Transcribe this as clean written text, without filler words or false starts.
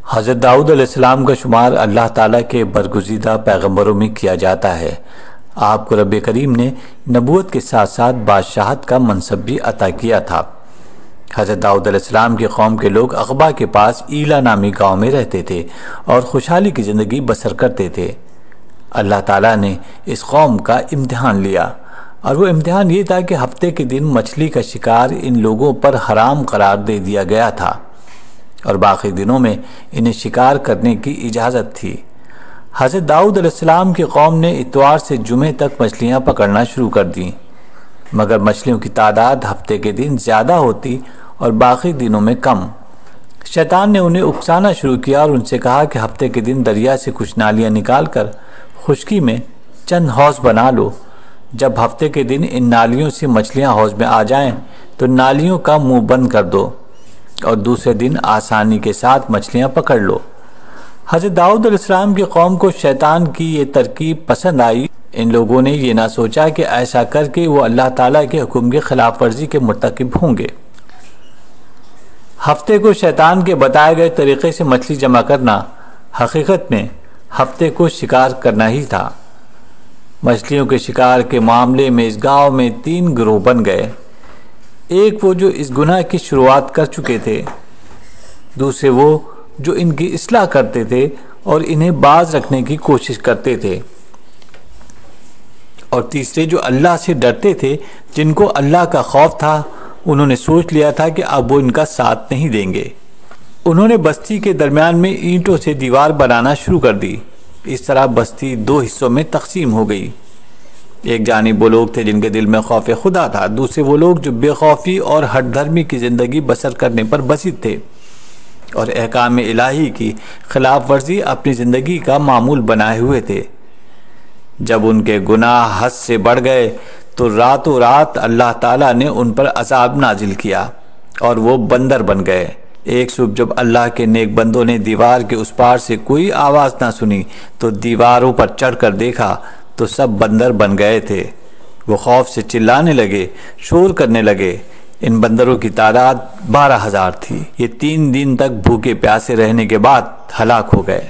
حضرت داؤد علیہ السلام کا شمار اللہ تعالیٰ کے برگزیدہ پیغمبروں میں کیا جاتا ہے۔ آپ کو رب کریم نے نبوت کے ساتھ ساتھ بادشاہت کا منصب بھی عطا کیا تھا۔ حضرت داؤد علیہ السلام کی قوم کے لوگ اغبا کے پاس ایلا نامی گاؤں میں رہتے تھے اور خوشحالی کی زندگی بسر کرتے تھے۔ اللہ تعالیٰ نے اس قوم کا امتحان لیا، اور وہ امتحان یہ تھا کہ ہفتے کے دن مچھلی کا شکار ان لوگوں پر حرام قرار دے دیا گیا تھا، اور باقی دنوں میں انہیں شکار کرنے کی اجازت تھی۔ حضرت داؤد علیہ السلام کی قوم نے اتوار سے جمعے تک مچھلیاں پکڑنا شروع کر دیں، مگر مچھلیوں کی تعداد ہفتے کے دن زیادہ ہوتی اور باقی دنوں میں کم۔ شیطان نے انہیں اکسانا شروع کیا اور ان سے کہا کہ ہفتے کے دن دریا سے کچھ نالیاں نکال کر خشکی میں چند حوض بنا لو۔ جب ہفتے کے دن ان نالیوں سے مچھلیاں حوض میں آ جائیں تو نالیوں کا منہ بند کر دو، اور دوسرے دن آسانی کے ساتھ مچھلیاں پکڑ لو۔ حضرت داؤد علیہ السلام کی قوم کو شیطان کی یہ ترکیب پسند آئی۔ ان لوگوں نے یہ نہ سوچا کہ ایسا کر کے وہ اللہ تعالیٰ کے حکم کی خلاف ورزی کے مرتکب ہوں گے۔ ہفتے کو شیطان کے بتائے گئے طریقے سے مچھلی جمع کرنا حقیقت میں ہفتے کو شکار کرنا ہی تھا۔ مچھلیوں کے شکار کے معاملے میں اس گاؤں میں 3 گروہ بن گئے۔ ایک وہ جو اس گناہ کی شروعات کر چکے تھے، دوسرے وہ جو ان کی اصلاح کرتے تھے اور انہیں باز رکھنے کی کوشش کرتے تھے، اور تیسرے جو اللہ سے ڈرتے تھے، جن کو اللہ کا خوف تھا۔ انہوں نے سوچ لیا تھا کہ اب وہ ان کا ساتھ نہیں دیں گے۔ انہوں نے بستی کے درمیان میں اینٹوں سے دیوار بنانا شروع کر دی۔ اس طرح بستی 2 حصوں میں تقسیم ہو گئی۔ ایک جانب وہ لوگ تھے جن کے دل میں خوف خدا تھا، دوسرے وہ لوگ جو بے خوفی اور ہٹ دھرمی کی زندگی بسر کرنے پر بسیط تھے اور احکام الہی کی خلاف ورزی اپنی زندگی کا معمول بنائے ہوئے تھے۔ جب ان کے گناہ حد سے بڑھ گئے تو راتوں رات اللہ تعالیٰ نے ان پر عذاب نازل کیا اور وہ بندر بن گئے۔ ایک صبح جب اللہ کے نیک بندوں نے دیوار کے اس پار سے کوئی آواز نہ سنی تو دیواروں پر چڑھ کر دیکھا تو سب بندر بن گئے تھے۔ وہ خوف سے چلانے لگے، شور کرنے لگے۔ ان بندروں کی تعداد 12,000 تھی۔ یہ 3 دن تک بھوکے پیاسے رہنے کے بعد ہلاک ہو گئے۔